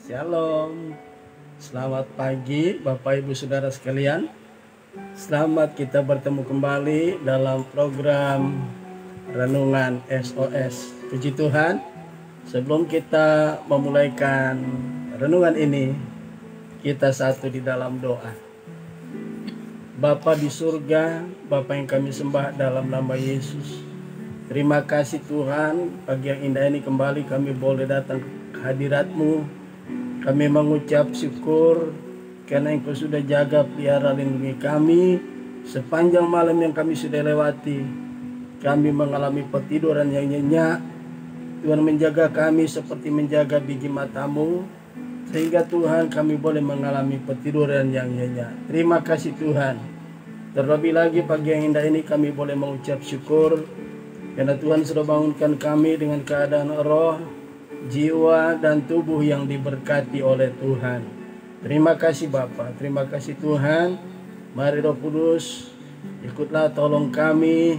Shalom. Selamat pagi Bapak Ibu Saudara sekalian. Selamat kita bertemu kembali dalam program Renungan SOS. Puji Tuhan. Sebelum kita memulaikan renungan ini, kita satu di dalam doa. Bapa di surga, Bapa yang kami sembah dalam nama Yesus. Terima kasih Tuhan, pagi yang indah ini kembali kami boleh datang ke hadirat-Mu. Kami mengucap syukur karena Engkau sudah jaga, pelihara, lindungi kami sepanjang malam yang kami sudah lewati. Kami mengalami petiduran yang nyenyak. Tuhan menjaga kami seperti menjaga biji mata-Mu, sehingga Tuhan kami boleh mengalami petiduran yang nyenyak. Terima kasih Tuhan. Terlebih lagi pagi yang indah ini kami boleh mengucap syukur karena Tuhan sudah bangunkan kami dengan keadaan roh, jiwa dan tubuh yang diberkati oleh Tuhan. Terima kasih Bapa, terima kasih Tuhan. Mari Roh Kudus, ikutlah tolong kami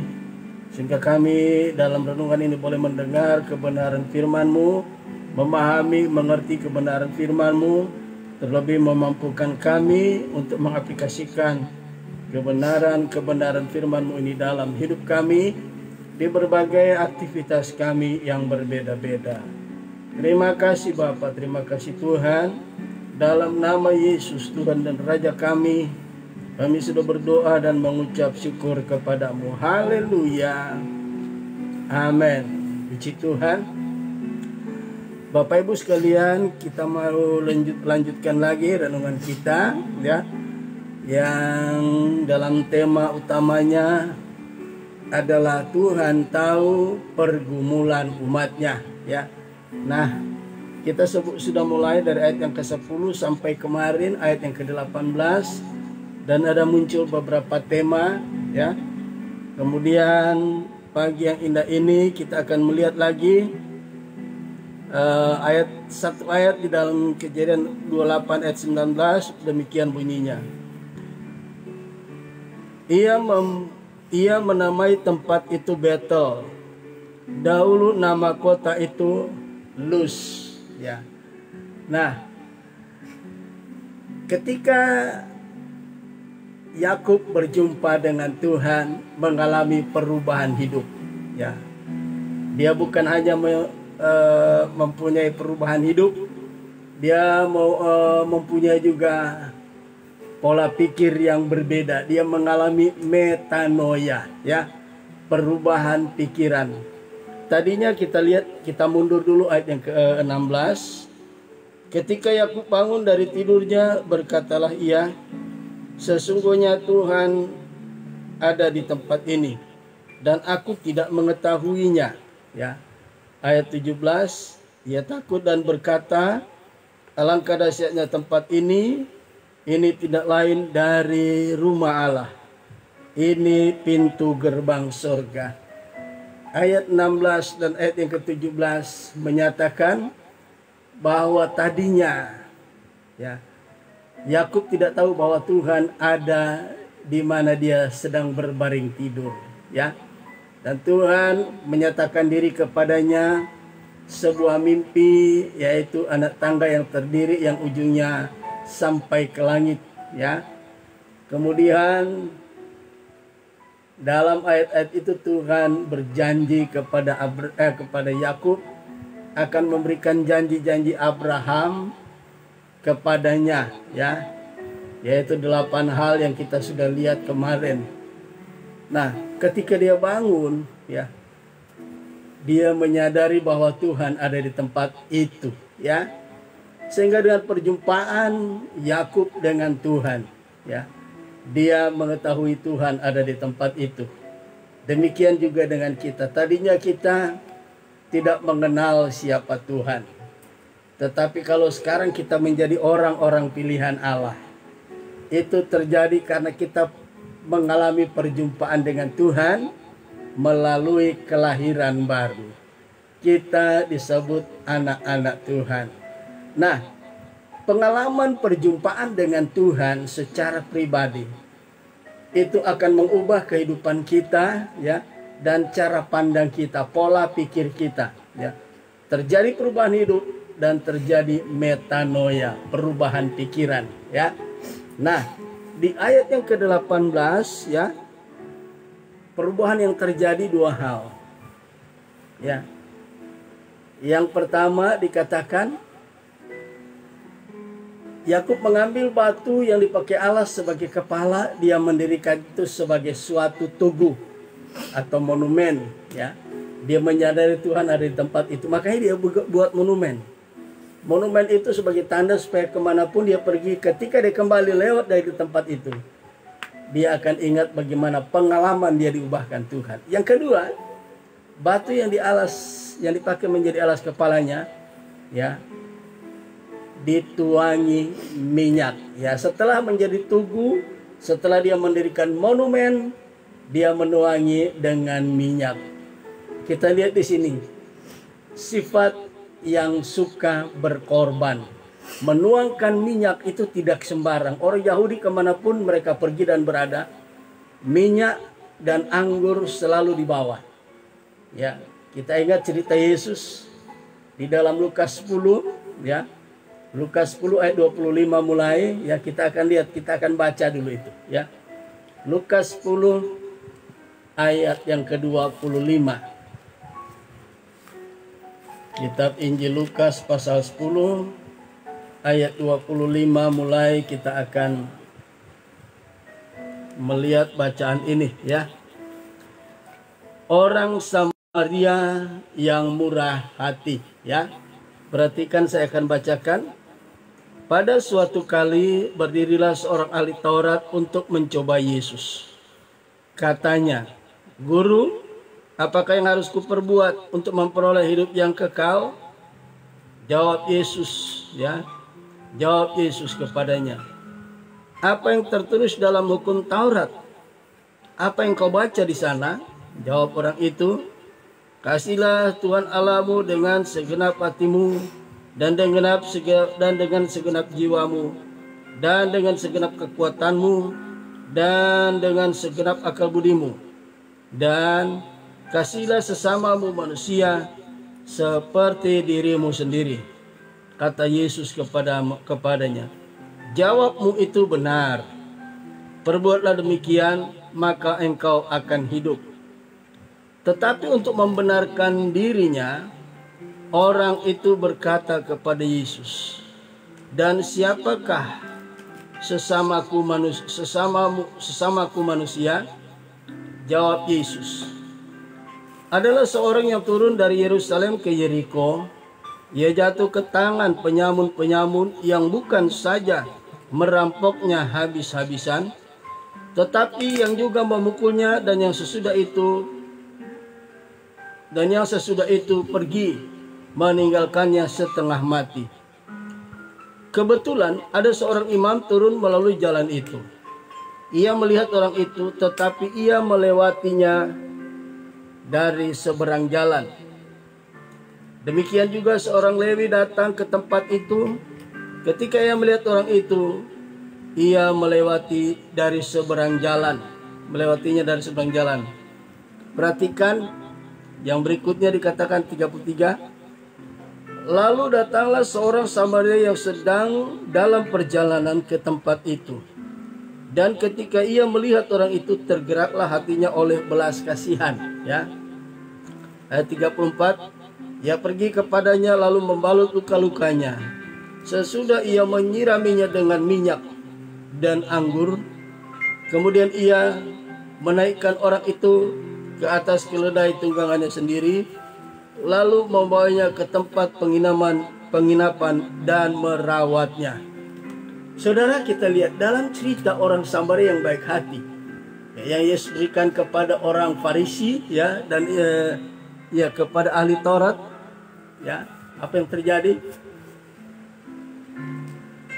sehingga kami dalam renungan ini boleh mendengar kebenaran firman-Mu, memahami, mengerti kebenaran firman-Mu, terlebih memampukan kami untuk mengaplikasikan kebenaran firman-Mu ini dalam hidup kami di berbagai aktivitas kami yang berbeda-beda. Terima kasih Bapa, terima kasih Tuhan. Dalam nama Yesus Tuhan dan Raja kami sudah berdoa dan mengucap syukur kepadamu. Haleluya. Amin. Puji Tuhan. Bapak Ibu sekalian, kita mau lanjutkan lagi renungan kita ya. Yang dalam tema utamanya adalah Tuhan tahu pergumulan umatnya ya. Nah, kita sudah mulai dari ayat yang ke-10 sampai kemarin ayat yang ke-18 dan ada muncul beberapa tema ya. Kemudian pagi yang indah ini kita akan melihat lagi satu ayat di dalam Kejadian 28 ayat 19, demikian bunyinya. Ia menamai tempat itu Betel. Dahulu nama kota itu Luz ya. Nah, ketika Yakub berjumpa dengan Tuhan, mengalami perubahan hidup ya. Dia bukan hanya mempunyai perubahan hidup, dia mempunyai juga pola pikir yang berbeda. Dia mengalami metanoia ya, perubahan pikiran. Tadinya kita mundur dulu ayat yang ke-16. Ketika Yakub bangun dari tidurnya, berkatalah ia, sesungguhnya Tuhan ada di tempat ini dan aku tidak mengetahuinya ya. Ayat 17, ia takut dan berkata, alangkah dahsyatnya tempat ini tidak lain dari rumah Allah. Ini pintu gerbang surga. Ayat 16 dan ayat yang ke-17 menyatakan bahwa tadinya ya, Yakub tidak tahu bahwa Tuhan ada di mana dia sedang berbaring tidur ya. Dan Tuhan menyatakan diri kepadanya sebuah mimpi, yaitu anak tangga yang terdiri yang ujungnya sampai ke langit ya. Kemudian dalam ayat-ayat itu Tuhan berjanji kepada Yakub akan memberikan janji-janji Abraham kepadanya ya, yaitu 8 hal yang kita sudah lihat kemarin. Nah, ketika dia bangun ya, dia menyadari bahwa Tuhan ada di tempat itu ya. Sehingga dengan perjumpaan Yakub dengan Tuhan ya, dia mengetahui Tuhan ada di tempat itu. Demikian juga dengan kita. Tadinya kita tidak mengenal siapa Tuhan. Tetapi kalau sekarang kita menjadi orang-orang pilihan Allah, itu terjadi karena kita mengalami perjumpaan dengan Tuhan melalui kelahiran baru. Kita disebut anak-anak Tuhan. Nah, pengalaman perjumpaan dengan Tuhan secara pribadi itu akan mengubah kehidupan kita ya, dan cara pandang kita, pola pikir kita ya. Terjadi perubahan hidup dan terjadi metanoia, perubahan pikiran, ya. Nah, di ayat yang ke-18 ya, perubahan yang terjadi dua hal. Ya. Yang pertama dikatakan Yakub mengambil batu yang dipakai Allah sebagai kepala, dia mendirikan itu sebagai suatu tugu atau monumen, ya. Dia menyadari Tuhan ada di tempat itu, makanya dia buat monumen. Monumen itu sebagai tanda supaya kemanapun dia pergi, ketika dia kembali lewat dari tempat itu, dia akan ingat bagaimana pengalaman dia diubahkan Tuhan. Yang kedua, batu yang dipakai menjadi alas kepalanya, ya, dituangi minyak. Ya, setelah menjadi tugu, setelah dia mendirikan monumen, dia menuangi dengan minyak. Kita lihat di sini sifat yang suka berkorban. Menuangkan minyak itu tidak sembarang. Orang Yahudi kemanapun mereka pergi dan berada, minyak dan anggur selalu dibawa. Ya, kita ingat cerita Yesus di dalam Lukas 10, ya. Lukas 10 ayat 25 mulai, ya, kita akan lihat, kita akan baca dulu itu, ya. Lukas 10 ayat yang ke-25. Kitab Injil Lukas pasal 10 ayat 25 mulai kita akan melihat bacaan ini, ya. Orang Samaria yang murah hati, ya. Perhatikan, saya akan bacakan. Pada suatu kali berdirilah seorang ahli Taurat untuk mencoba Yesus. Katanya, "Guru, apakah yang harus kuperbuat untuk memperoleh hidup yang kekal?" Jawab Yesus, ya. Jawab Yesus kepadanya, "Apa yang tertulis dalam hukum Taurat? Apa yang kau baca di sana?" Jawab orang itu, "Kasihlah Tuhan Allahmu dengan segenap hatimu, dan dengan segenap jiwamu, dan dengan segenap kekuatanmu, dan dengan segenap akal budimu, dan kasihlah sesamamu manusia seperti dirimu sendiri." Kata Yesus kepadanya, "Jawabmu itu benar. Perbuatlah demikian, maka engkau akan hidup." Tetapi untuk membenarkan dirinya, orang itu berkata kepada Yesus, "Dan siapakah sesamaku manusia?" Jawab Yesus, "Adalah seorang yang turun dari Yerusalem ke Yeriko. Ia jatuh ke tangan penyamun-penyamun yang bukan saja merampoknya habis-habisan, tetapi yang juga memukulnya, dan yang sesudah itu pergi meninggalkannya setengah mati. Kebetulan ada seorang imam turun melalui jalan itu. Ia melihat orang itu, tetapi ia melewatinya dari seberang jalan. Demikian juga seorang Lewi datang ke tempat itu. Ketika ia melihat orang itu, ia melewatinya dari seberang jalan. Perhatikan yang berikutnya, dikatakan 33. Lalu datanglah seorang Samaria yang sedang dalam perjalanan ke tempat itu. Dan ketika ia melihat orang itu, tergeraklah hatinya oleh belas kasihan, ya. Ayat 34. Ia pergi kepadanya lalu membalut luka-lukanya. Sesudah ia menyiraminya dengan minyak dan anggur, kemudian ia menaikkan orang itu ke atas keledai tunggangannya sendiri, lalu membawanya ke tempat penginapan dan merawatnya. Saudara, kita lihat dalam cerita orang Samaria yang baik hati, ya, yang Yesus berikan kepada orang Farisi, ya, dan kepada ahli Taurat, ya, apa yang terjadi?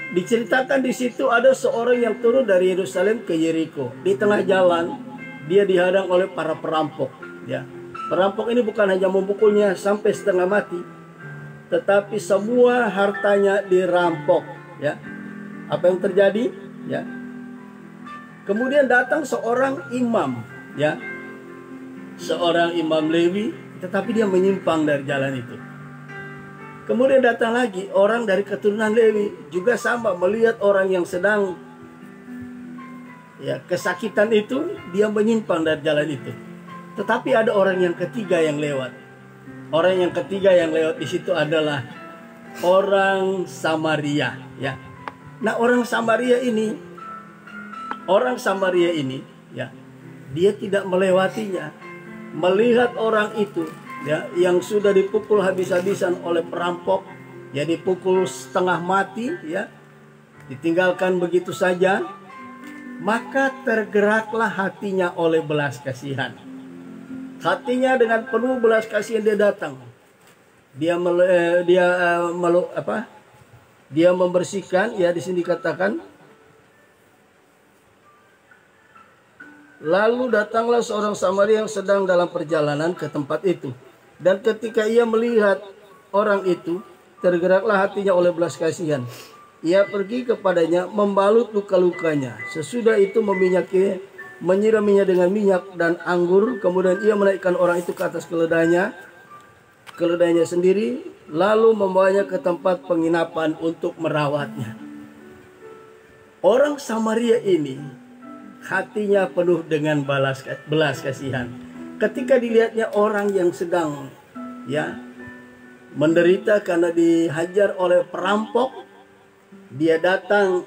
Diceritakan di situ ada seorang yang turun dari Yerusalem ke Yeriko. Di tengah jalan dia dihadang oleh para perampok, ya. Perampok ini bukan hanya memukulnya sampai setengah mati, tetapi semua hartanya dirampok, ya. Apa yang terjadi? Ya. Kemudian datang seorang imam, ya. Seorang imam Lewi, tetapi dia menyimpang dari jalan itu. Kemudian datang lagi orang dari keturunan Lewi, juga sama, melihat orang yang sedang kesakitan itu, dia menyimpang dari jalan itu. Tetapi ada orang yang ketiga yang lewat. Orang yang ketiga yang lewat di situ adalah orang Samaria, ya. Nah, orang Samaria ini ya, dia tidak melewatinya. Melihat orang itu, ya, yang sudah dipukul habis-habisan oleh perampok, ya, dipukul setengah mati, ya, ditinggalkan begitu saja, maka tergeraklah hatinya oleh belas kasihan. Hatinya dengan penuh belas kasihan dia datang. Dia membersihkan, ya, di sini dikatakan, lalu datanglah seorang Samaria yang sedang dalam perjalanan ke tempat itu. Dan ketika ia melihat orang itu, tergeraklah hatinya oleh belas kasihan. Ia pergi kepadanya, membalut luka-lukanya. Sesudah itu menyiraminya dengan minyak dan anggur. Kemudian ia menaikkan orang itu ke atas keledainya sendiri, lalu membawanya ke tempat penginapan untuk merawatnya. Orang Samaria ini hatinya penuh dengan belas kasihan. Ketika dilihatnya orang yang sedang, ya, menderita karena dihajar oleh perampok, dia datang,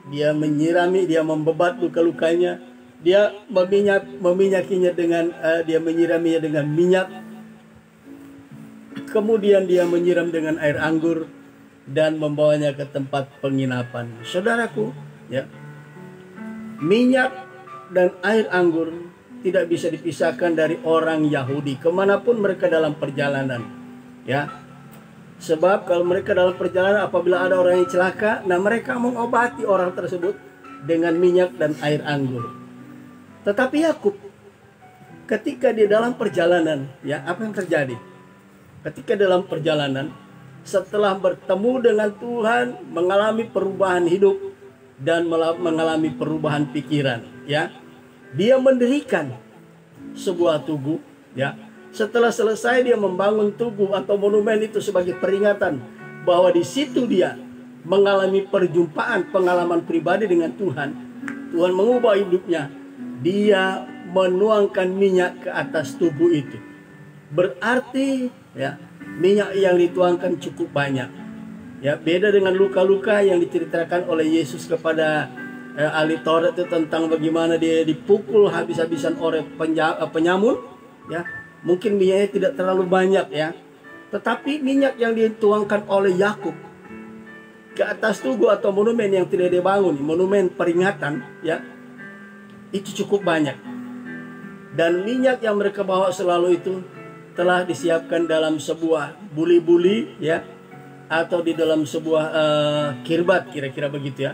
dia menyirami, dia membebat luka-lukanya, dia meminyakinya dengan dia menyiraminya dengan minyak, kemudian dia menyiram dengan air anggur dan membawanya ke tempat penginapan. Saudaraku, ya, minyak dan air anggur tidak bisa dipisahkan dari orang Yahudi kemanapun mereka dalam perjalanan, ya. Sebab kalau mereka dalam perjalanan, apabila ada orang yang celaka, nah, mereka mengobati orang tersebut dengan minyak dan air anggur. Tetapi Yakub, ketika dia dalam perjalanan, ya, apa yang terjadi? Ketika dalam perjalanan, setelah bertemu dengan Tuhan, mengalami perubahan hidup dan mengalami perubahan pikiran, ya, dia mendirikan sebuah tugu, ya. Setelah selesai, dia membangun tugu atau monumen itu sebagai peringatan bahwa di situ dia mengalami perjumpaan, pengalaman pribadi dengan Tuhan. Tuhan mengubah hidupnya. Dia menuangkan minyak ke atas tubuh itu. Berarti, ya, minyak yang dituangkan cukup banyak. Ya, beda dengan luka-luka yang diceritakan oleh Yesus kepada ahli Taurat itu tentang bagaimana dia dipukul habis-habisan oleh penyamun, ya. Mungkin minyaknya tidak terlalu banyak, ya. Tetapi minyak yang dituangkan oleh Yakub ke atas tugu atau monumen yang tidak dibangun, monumen peringatan, ya, itu cukup banyak. Dan minyak yang mereka bawa selalu itu telah disiapkan dalam sebuah buli-buli, ya, atau di dalam sebuah kirbat, kira-kira begitu, ya.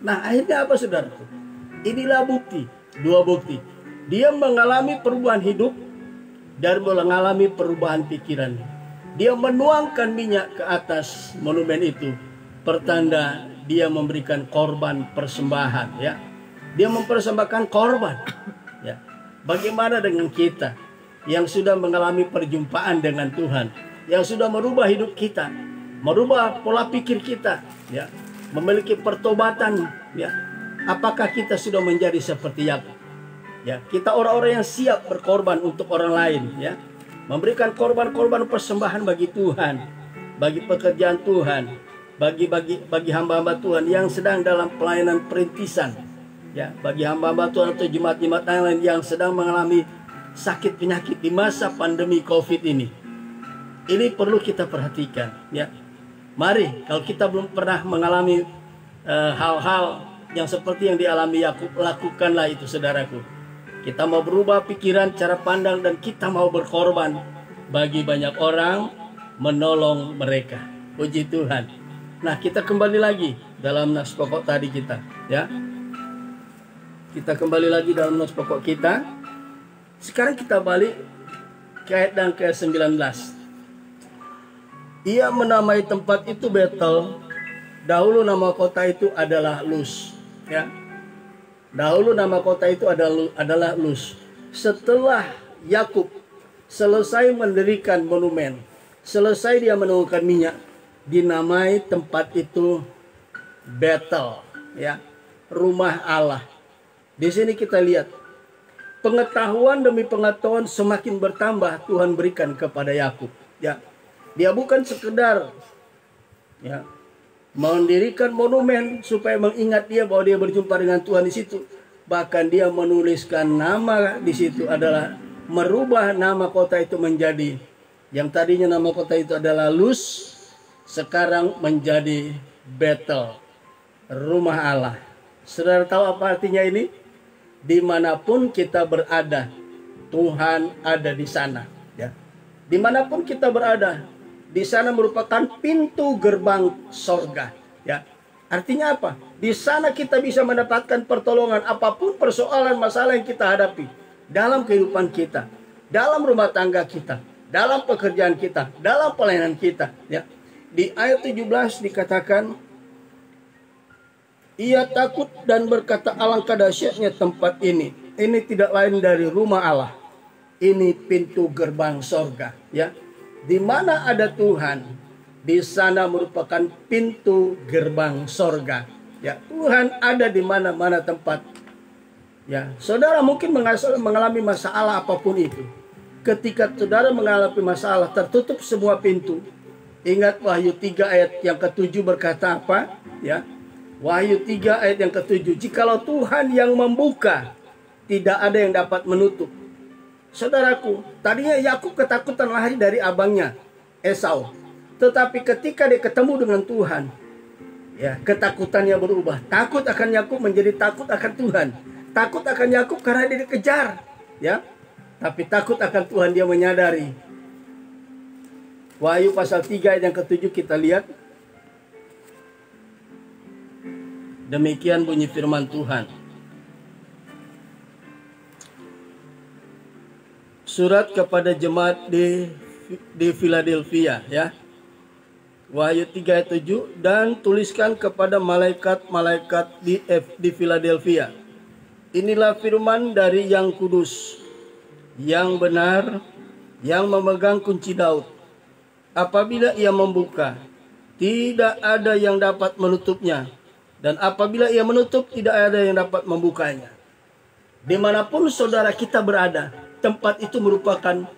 Nah, akhirnya apa, saudaraku? Inilah bukti, dua bukti. Dia mengalami perubahan hidup dan mengalami perubahan pikiran. Dia menuangkan minyak ke atas monumen itu, pertanda dia memberikan korban persembahan, ya. Dia mempersembahkan korban, ya. Bagaimana dengan kita yang sudah mengalami perjumpaan dengan Tuhan, yang sudah merubah hidup kita, merubah pola pikir kita, ya, memiliki pertobatan, ya. Apakah kita sudah menjadi seperti Yakub? Ya, kita orang-orang yang siap berkorban untuk orang lain, ya. Memberikan korban-korban persembahan bagi Tuhan, bagi pekerjaan Tuhan, bagi hamba-hamba Tuhan yang sedang dalam pelayanan perintisan, ya, bagi hamba-hamba Tuhan atau jemaat-jemaat lain yang sedang mengalami sakit penyakit di masa pandemi COVID ini. Ini perlu kita perhatikan, ya. Mari, kalau kita belum pernah mengalami hal-hal yang seperti yang dialami Yakub, lakukanlah itu, saudaraku. Kita mau berubah pikiran, cara pandang, dan kita mau berkorban bagi banyak orang, menolong mereka. Puji Tuhan. Nah, kita kembali lagi dalam nas pokok tadi kita, ya. Kita kembali lagi dalam nas pokok kita. Sekarang kita balik ke ayat yang ke-19. Ia menamai tempat itu Betel. Dahulu nama kota itu adalah Luz, ya. Dahulu nama kota itu adalah Luz. Setelah Yakub selesai mendirikan monumen, Selesai dia menemukan minyak, dinamai tempat itu Bethel, ya, rumah Allah. Di sini kita lihat pengetahuan demi pengetahuan semakin bertambah Tuhan berikan kepada Yakub. Ya, dia bukan sekedar ya mendirikan monumen supaya mengingat dia bahwa dia berjumpa dengan Tuhan di situ. Bahkan dia menuliskan nama di situ adalah merubah nama kota itu menjadi, yang tadinya nama kota itu adalah Luz, sekarang menjadi Bethel, rumah Allah. Saudara tahu apa artinya ini? Dimanapun kita berada, Tuhan ada di sana. Ya, dimanapun kita berada, di sana merupakan pintu gerbang sorga. Ya, artinya apa? Di sana kita bisa mendapatkan pertolongan apapun persoalan masalah yang kita hadapi dalam kehidupan kita, dalam rumah tangga kita, dalam pekerjaan kita, dalam pelayanan kita. Ya, di ayat 17 dikatakan, ia takut dan berkata, alangkah dahsyatnya tempat ini. Ini tidak lain dari rumah Allah. Ini pintu gerbang sorga. Ya, di mana ada Tuhan, di sana merupakan pintu gerbang sorga. Ya, Tuhan ada di mana-mana tempat. Ya, saudara mungkin mengalami masalah apapun itu. Ketika saudara mengalami masalah, tertutup semua pintu. Ingat Wahyu 3 ayat yang ke-7 berkata apa? Ya, Wahyu 3 ayat yang ke-7. Jikalau Tuhan yang membuka, tidak ada yang dapat menutup. Saudaraku, tadinya Yakub ketakutan lari dari abangnya Esau. Tetapi ketika dia ketemu dengan Tuhan, ya, ketakutannya berubah. Takut akan Yakub menjadi takut akan Tuhan. Takut akan Yakub karena dia dikejar, ya. Tapi takut akan Tuhan, dia menyadari. Wahyu pasal 3 ayat yang ke-7 kita lihat. Demikian bunyi firman Tuhan. Surat kepada jemaat di Philadelphia, ya. Wahyu 3 ayat 7, dan tuliskan kepada malaikat-malaikat di Philadelphia. Inilah firman dari yang kudus, yang benar, yang memegang kunci Daud. Apabila ia membuka, tidak ada yang dapat menutupnya. Dan apabila ia menutup, tidak ada yang dapat membukanya. Dimanapun saudara kita berada, tempat itu merupakan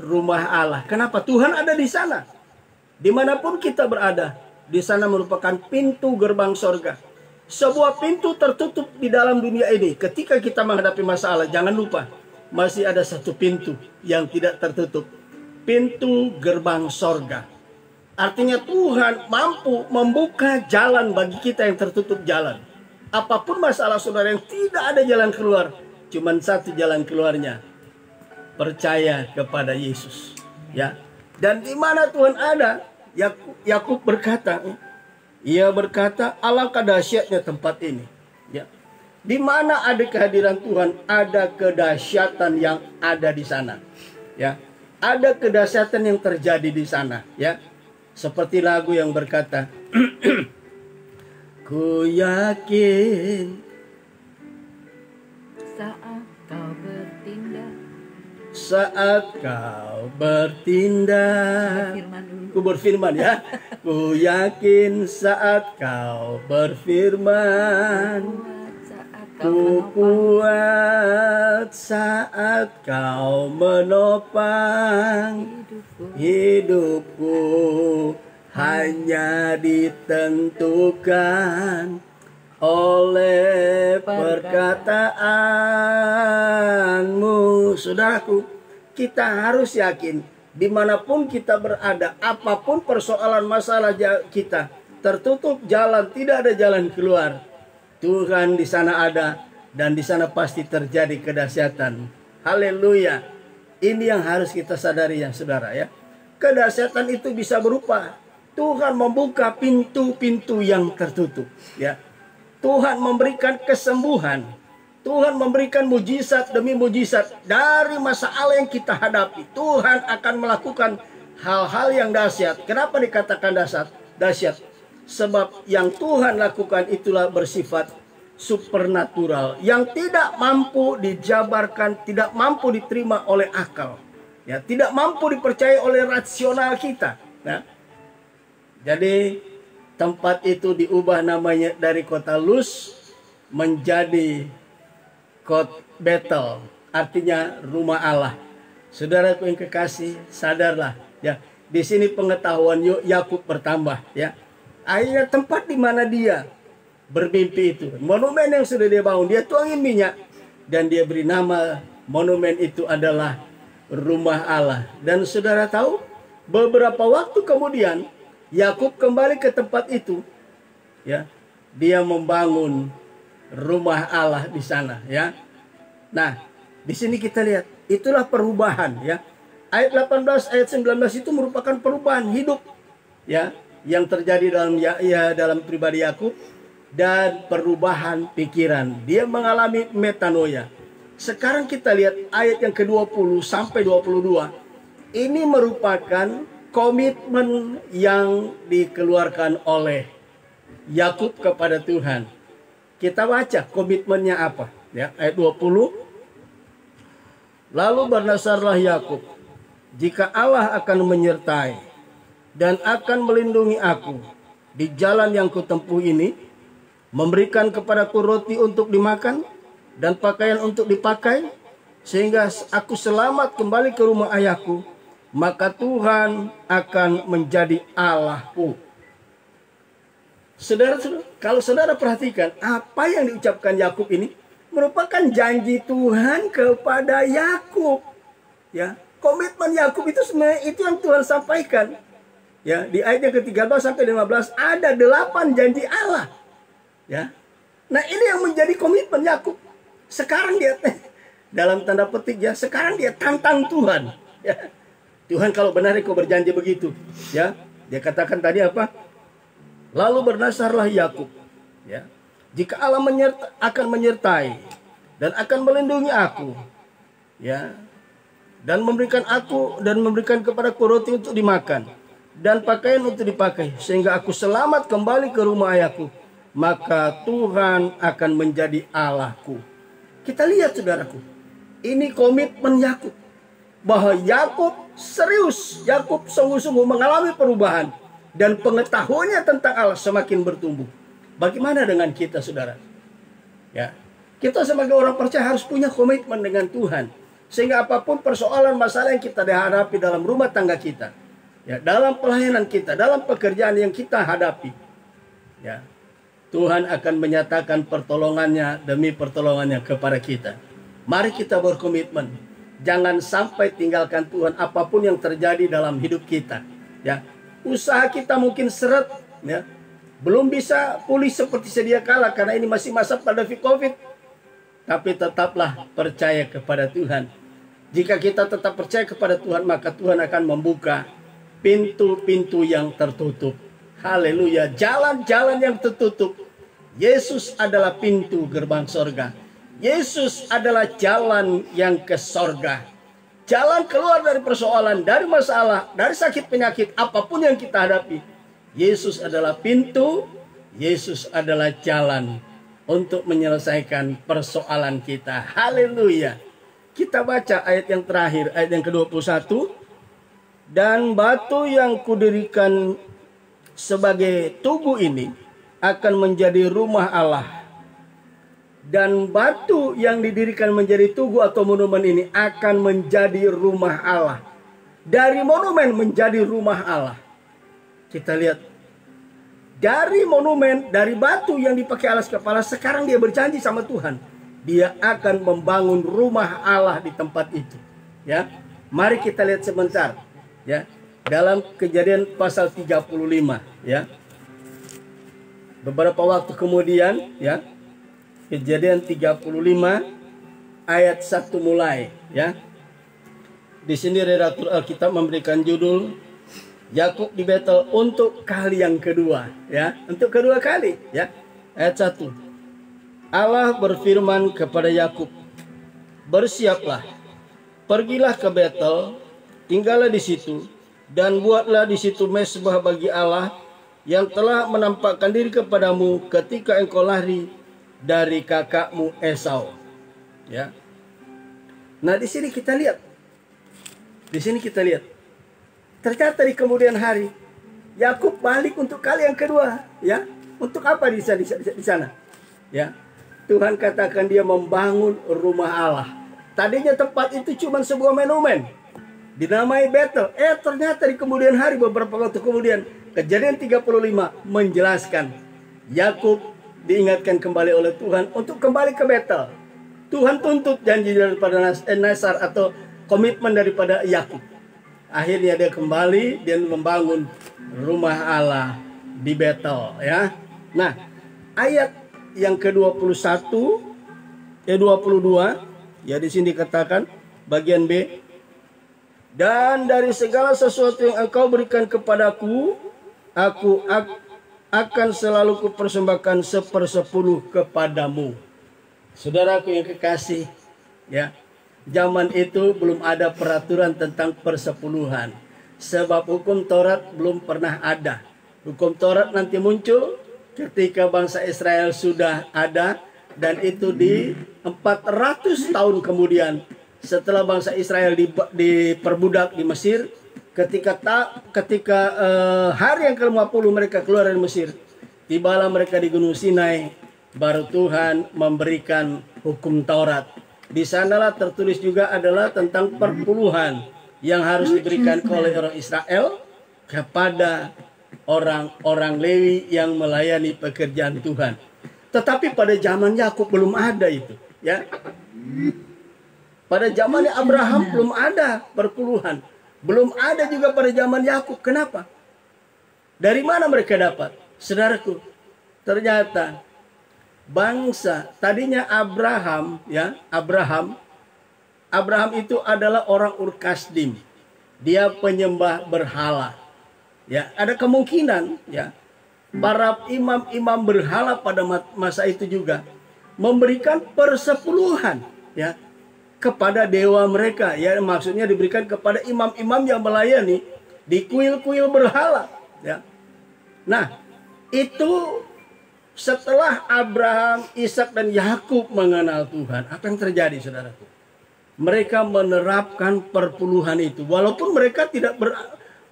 rumah Allah. Kenapa? Tuhan ada di sana. Dimanapun kita berada, di sana merupakan pintu gerbang sorga. Sebuah pintu tertutup di dalam dunia ini. Ketika kita menghadapi masalah, jangan lupa, masih ada satu pintu yang tidak tertutup. Pintu gerbang sorga. Artinya Tuhan mampu membuka jalan bagi kita yang tertutup jalan. Apapun masalah saudara yang tidak ada jalan keluar, cuman satu jalan keluarnya. Percaya kepada Yesus. Ya. Dan di mana Tuhan ada? Yakub berkata, ia berkata, alangkah dahsyatnya tempat ini. Ya. Di mana ada kehadiran Tuhan, ada kedahsyatan yang ada di sana. Ya. Ada kedahsyatan yang terjadi di sana. Ya. Seperti lagu yang berkata, ku yakin saat kau bertindak. Ku berfirman, ya. Ku yakin saat kau berfirman. Ku kuat saat kau menopang hidupku, hanya ditentukan oleh perkataanmu. Saudaraku, kita harus yakin dimanapun kita berada, apapun persoalan masalah kita, tertutup jalan, tidak ada jalan keluar, Tuhan di sana ada, dan di sana pasti terjadi kedahsyatan. Haleluya. Ini yang harus kita sadari ya saudara, ya. Kedahsyatan itu bisa berupa Tuhan membuka pintu-pintu yang tertutup, ya. Tuhan memberikan kesembuhan. Tuhan memberikan mujizat demi mujizat dari masalah yang kita hadapi. Tuhan akan melakukan hal-hal yang dahsyat. Kenapa dikatakan dahsyat? Sebab yang Tuhan lakukan itulah bersifat supernatural, yang tidak mampu dijabarkan, tidak mampu diterima oleh akal. Ya, tidak mampu dipercaya oleh rasional kita. Nah, jadi tempat itu diubah namanya dari kota Luz menjadi kota Betel, artinya rumah Allah. Saudaraku yang kekasih, sadarlah ya. Di sini pengetahuan Yakub bertambah ya. Akhirnya tempat di mana dia bermimpi itu, monumen yang sudah dia bangun, dia tuangin minyak dan dia beri nama monumen itu adalah rumah Allah. Dan saudara tahu, beberapa waktu kemudian Yakub kembali ke tempat itu ya. Dia membangun rumah Allah di sana ya. Nah, di sini kita lihat itulah perubahan ya. Ayat 18, ayat 19 itu merupakan perubahan hidup ya yang terjadi dalam pribadi Yakub dan perubahan pikiran. Dia mengalami metanoia. Sekarang kita lihat ayat yang ke-20 sampai 22. Ini merupakan komitmen yang dikeluarkan oleh Yakub kepada Tuhan. Kita baca komitmennya apa ya, ayat 20. Lalu bernasarlah Yakub, jika Allah akan menyertai dan akan melindungi aku di jalan yang kutempuh ini, memberikan kepadaku roti untuk dimakan dan pakaian untuk dipakai, sehingga aku selamat kembali ke rumah ayahku, maka Tuhan akan menjadi Allahku. Saudara, kalau saudara perhatikan apa yang diucapkan Yakub ini merupakan janji Tuhan kepada Yakub. Ya, komitmen Yakub itu sebenarnya itu yang Tuhan sampaikan. Ya, di ayat yang ke-13 sampai 15 ada 8 janji Allah. Ya. Nah, ini yang menjadi komitmen Yakub. Sekarang dia dalam tanda petik ya, sekarang dia tantang Tuhan. Ya. Tuhan, kalau benar Engkau berjanji begitu, ya. Dia katakan tadi apa? Lalu bernasarlah Yakub, ya. Jika Allah akan menyertai dan akan melindungi aku, ya, dan memberikan kepadaku roti untuk dimakan dan pakaian untuk dipakai, sehingga aku selamat kembali ke rumah ayahku, maka Tuhan akan menjadi Allahku. Kita lihat saudaraku, ini komitmen Yakub, bahwa Yakub serius, Yakub sungguh-sungguh mengalami perubahan dan pengetahuannya tentang Allah semakin bertumbuh. Bagaimana dengan kita, saudara? Ya, kita sebagai orang percaya harus punya komitmen dengan Tuhan, sehingga apapun persoalan masalah yang kita hadapi dalam rumah tangga kita, ya, dalam pelayanan kita, dalam pekerjaan yang kita hadapi, ya, Tuhan akan menyatakan pertolongannya demi pertolongannya kepada kita. Mari kita berkomitmen, jangan sampai tinggalkan Tuhan apapun yang terjadi dalam hidup kita. Ya, usaha kita mungkin seret, ya, belum bisa pulih seperti sedia kala karena ini masih masa pandemi COVID. Tapi tetaplah percaya kepada Tuhan. Jika kita tetap percaya kepada Tuhan, maka Tuhan akan membuka pintu-pintu yang tertutup. Haleluya. Jalan-jalan yang tertutup. Yesus adalah pintu gerbang sorga. Yesus adalah jalan yang ke sorga. Jalan keluar dari persoalan, dari masalah, dari sakit penyakit, apapun yang kita hadapi. Yesus adalah pintu, Yesus adalah jalan untuk menyelesaikan persoalan kita. Haleluya. Kita baca ayat yang terakhir, ayat yang ke-21. Dan batu yang kudirikan sebagai tugu ini akan menjadi rumah Allah. Dan batu yang didirikan menjadi tugu atau monumen ini akan menjadi rumah Allah. Dari monumen menjadi rumah Allah. Kita lihat, dari monumen, dari batu yang dipakai alas kepala, sekarang dia berjanji sama Tuhan. Dia akan membangun rumah Allah di tempat itu. Ya, mari kita lihat sebentar. Ya, dalam Kejadian pasal 35. Ya, beberapa waktu kemudian, ya, Kejadian 35 ayat 1 mulai. Ya, di sini redaktur Alkitab memberikan judul Yakub di Betel untuk kali yang kedua, ya, untuk kedua kali, ya. Ayat 1. Allah berfirman kepada Yakub, bersiaplah, pergilah ke Betel, tinggallah di situ dan buatlah di situ mezbah bagi Allah yang telah menampakkan diri kepadamu ketika engkau lari dari kakakmu Esau. Ya. Nah, di sini kita lihat Di sini kita lihat. Ternyata di kemudian hari Yakub balik untuk kali yang kedua, ya. Untuk apa di sana? Ya. Tuhan katakan dia membangun rumah Allah. Tadinya tempat itu cuma sebuah monumen, dinamai Betel. Ternyata di kemudian hari, beberapa waktu kemudian, Kejadian 35 menjelaskan Yakub diingatkan kembali oleh Tuhan untuk kembali ke Betel. Tuhan tuntut janji daripada Nasar atau komitmen daripada Yakub. Akhirnya dia kembali dan membangun rumah Allah di Betel, ya. Nah, ayat yang ke-21 22 ya, di sini dikatakan bagian B, dan dari segala sesuatu yang engkau berikan kepadaku, aku akan selalu kupersembahkan 1/10 kepadamu. Saudaraku yang kekasih, ya, zaman itu belum ada peraturan tentang persepuluhan. Sebab hukum Taurat belum pernah ada. Hukum Taurat nanti muncul ketika bangsa Israel sudah ada, dan itu di 400 tahun kemudian setelah bangsa Israel diperbudak di Mesir. Ketika hari yang ke-50 mereka keluar dari Mesir, tibalah mereka di Gunung Sinai, baru Tuhan memberikan hukum Taurat. Di sanalah tertulis juga adalah tentang perpuluhan yang harus diberikan oleh orang Israel kepada orang-orang Lewi yang melayani pekerjaan Tuhan. Tetapi pada zaman Yakub belum ada itu, ya. Pada zamannya Abraham belum ada perpuluhan. Belum ada juga pada zaman Yakub. Kenapa? Dari mana mereka dapat? Saudaraku, ternyata bangsa tadinya Abraham, ya, Abraham itu adalah orang Ur Kasdim. Dia penyembah berhala. Ya, ada kemungkinan, ya, para imam-imam berhala pada masa itu juga memberikan persepuluhan, ya, kepada dewa mereka, ya, maksudnya diberikan kepada imam-imam yang melayani di kuil-kuil berhala, ya. Nah, itu setelah Abraham, Ishak dan Yakub mengenal Tuhan, apa yang terjadi, saudaraku? Mereka menerapkan perpuluhan itu, walaupun mereka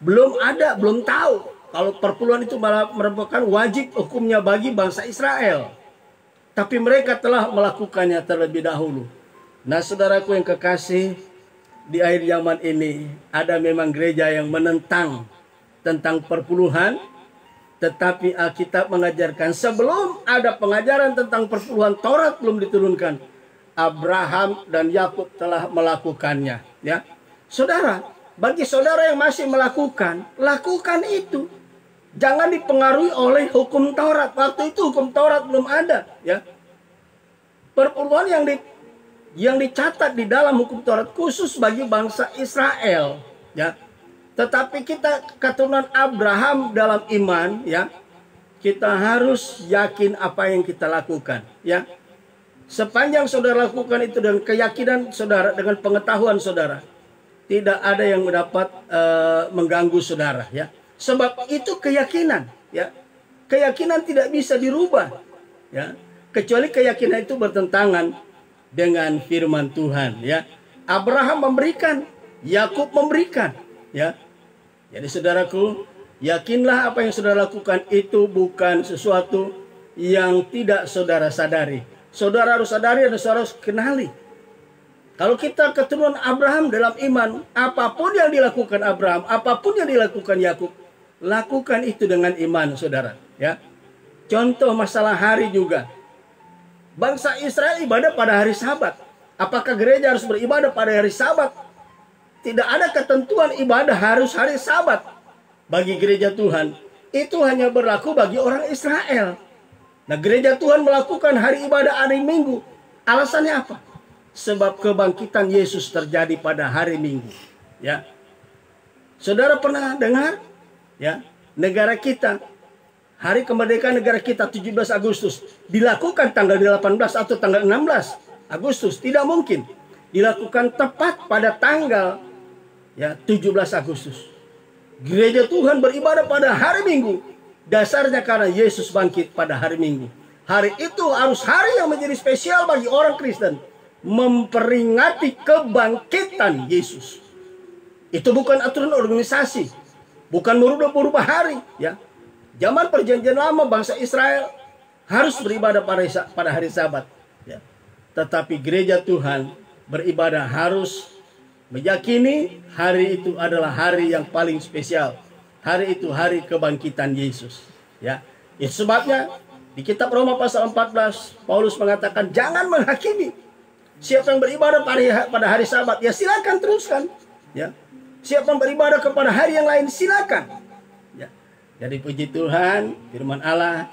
belum tahu kalau perpuluhan itu merupakan wajib hukumnya bagi bangsa Israel, tapi mereka telah melakukannya terlebih dahulu. Nah, saudaraku yang kekasih, di akhir zaman ini ada memang gereja yang menentang tentang perpuluhan, tetapi Alkitab mengajarkan sebelum ada pengajaran tentang perpuluhan, Taurat belum diturunkan, Abraham dan Yakub telah melakukannya, ya. Saudara, bagi saudara yang masih lakukan itu. Jangan dipengaruhi oleh hukum Taurat. Waktu itu hukum Taurat belum ada, ya. Perpuluhan yang dicatat di dalam hukum Taurat khusus bagi bangsa Israel, ya. Tetapi kita keturunan Abraham dalam iman, ya, kita harus yakin apa yang kita lakukan, ya. Sepanjang saudara lakukan itu dengan keyakinan saudara, dengan pengetahuan saudara, tidak ada yang dapat mengganggu saudara, ya. Sebab itu keyakinan, ya. Keyakinan tidak bisa dirubah, ya. Kecuali keyakinan itu bertentangan dengan firman Tuhan, ya. Abraham memberikan, Yakub memberikan, ya. Jadi saudaraku, yakinlah apa yang saudara lakukan itu bukan sesuatu yang tidak saudara sadari. Saudara harus sadari dan saudara harus kenali. Kalau kita keturunan Abraham dalam iman, apapun yang dilakukan Abraham, apapun yang dilakukan Yakub, lakukan itu dengan iman, saudara, ya. Contoh masalah hari juga. Bangsa Israel ibadah pada hari Sabat. Apakah gereja harus beribadah pada hari Sabat? Tidak ada ketentuan ibadah harus hari Sabat bagi gereja Tuhan. Itu hanya berlaku bagi orang Israel. Nah, gereja Tuhan melakukan hari ibadah hari Minggu. Alasannya apa? Sebab kebangkitan Yesus terjadi pada hari Minggu, ya. Saudara pernah dengar, ya, negara kita, hari kemerdekaan negara kita 17 Agustus dilakukan tanggal 18 atau tanggal 16 Agustus. Tidak mungkin dilakukan tepat pada tanggal, ya, 17 Agustus. Gereja Tuhan beribadah pada hari Minggu. Dasarnya karena Yesus bangkit pada hari Minggu. Hari itu harus hari yang menjadi spesial bagi orang Kristen, memperingati kebangkitan Yesus. Itu bukan aturan organisasi, bukan merubah hari, ya. Zaman perjanjian lama bangsa Israel harus beribadah pada hari Sabat, ya. Tetapi gereja Tuhan beribadah harus meyakini hari itu adalah hari yang paling spesial. Hari itu hari kebangkitan Yesus, ya. Itu sebabnya di kitab Roma pasal 14 Paulus mengatakan jangan menghakimi. Siapa yang beribadah pada hari Sabat, ya silakan teruskan, ya. Siapa yang beribadah kepada hari yang lain, silakan, ya. Jadi puji Tuhan, firman Allah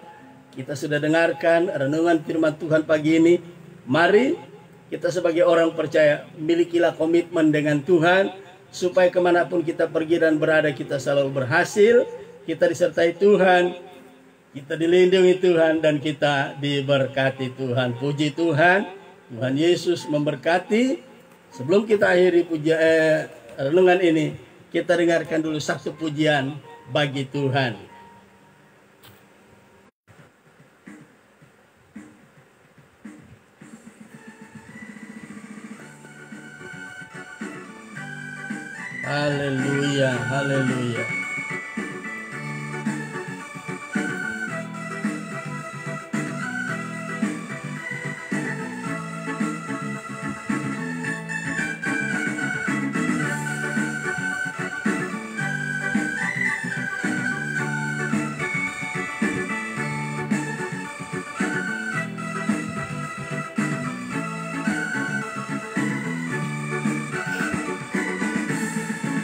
kita sudah dengarkan, renungan firman Tuhan pagi ini. Mari kita sebagai orang percaya milikilah komitmen dengan Tuhan, supaya kemanapun kita pergi dan berada kita selalu berhasil, kita disertai Tuhan, kita dilindungi Tuhan, dan kita diberkati Tuhan. Puji Tuhan, Tuhan Yesus memberkati. Sebelum kita akhiri renungan ini, kita dengarkan dulu satu pujian bagi Tuhan. Haleluya, haleluya.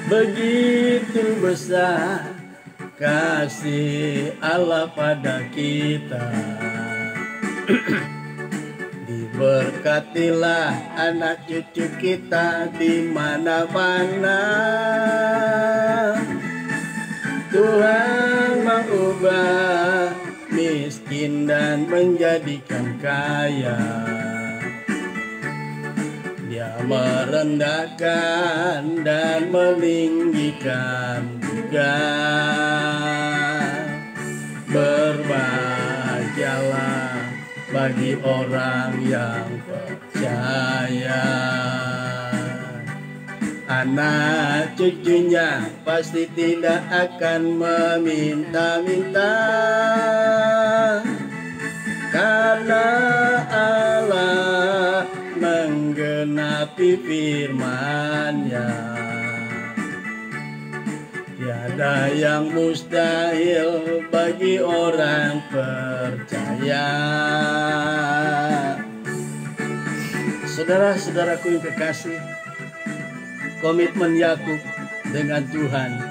Begitu besar kasih Allah pada kita. Diberkatilah anak cucu kita di mana-mana. Tuhan mengubah miskin dan menjadikan kaya. Dia merendahkan dan meninggikan juga. Berbahagialah bagi orang yang percaya. Anak cucunya pasti tidak akan meminta-minta, karena Allah menggenapi firman-Nya. Tiada yang mustahil bagi orang percaya. Saudara-saudaraku yang kekasih, komitmen Yakub dengan Tuhan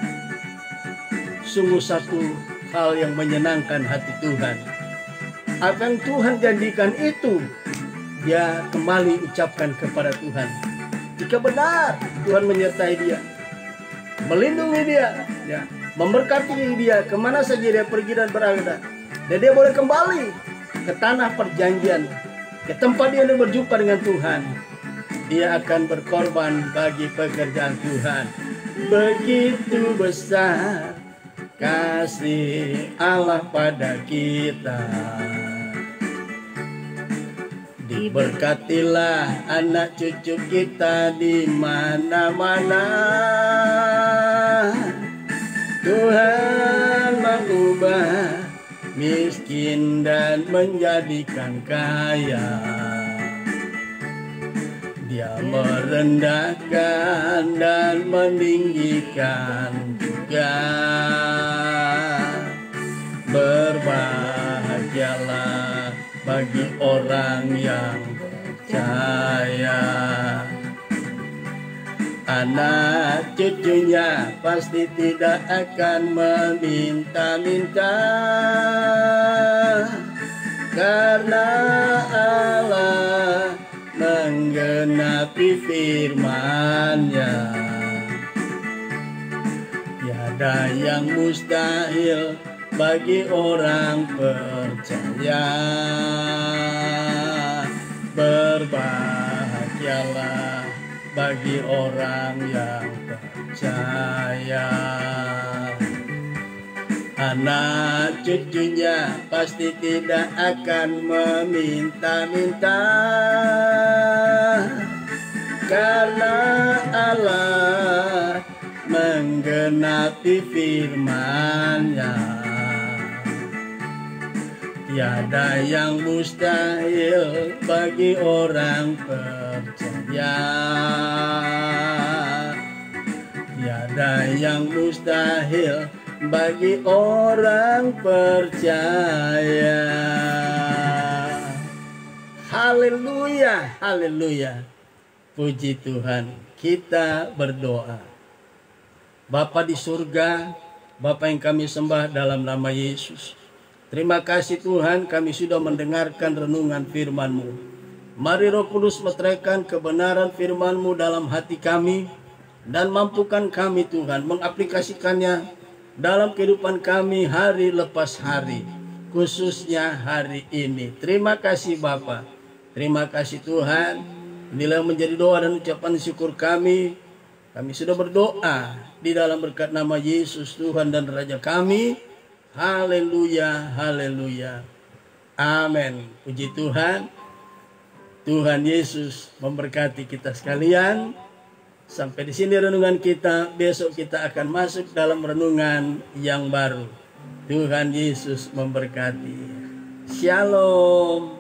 sungguh satu hal yang menyenangkan hati Tuhan. Apa yang Tuhan janjikan itu dia kembali ucapkan kepada Tuhan. Jika benar Tuhan menyertai dia, melindungi dia, ya, memberkati dia kemana saja dia pergi dan berada, dan dia boleh kembali ke tanah perjanjian, ke tempat dia berjumpa dengan Tuhan, dia akan berkorban bagi pekerjaan Tuhan. Begitu besar kasih Allah pada kita. Diberkatilah anak cucu kita di mana-mana. Tuhan mengubah miskin dan menjadikan kaya. Dia merendahkan dan meninggikan juga. Berbahagialah bagi orang yang percaya. Anak cucunya pasti tidak akan meminta-minta, karena Allah menggenapi firman-Nya. Tiada yang mustahil bagi orang percaya. Berbahagialah bagi orang yang percaya. Anak cucunya pasti tidak akan meminta-minta, karena Allah menggenapi firman-Nya. Tiada yang mustahil bagi orang percaya. Tiada yang mustahil bagi orang percaya. Haleluya, haleluya. Puji Tuhan. Kita berdoa. Bapa di surga, Bapa yang kami sembah dalam nama Yesus. Terima kasih Tuhan, kami sudah mendengarkan renungan firman-Mu. Mari Roh Kudus meteraikan kebenaran firman-Mu dalam hati kami, dan mampukan kami Tuhan mengaplikasikannya dalam kehidupan kami hari lepas hari, khususnya hari ini. Terima kasih Bapa, terima kasih Tuhan. Inilah menjadi doa dan ucapan syukur kami. Kami sudah berdoa di dalam berkat nama Yesus Tuhan dan Raja kami. Haleluya, haleluya. Amin. Puji Tuhan. Tuhan Yesus memberkati kita sekalian. Sampai di sini renungan kita. Besok kita akan masuk dalam renungan yang baru. Tuhan Yesus memberkati. Shalom.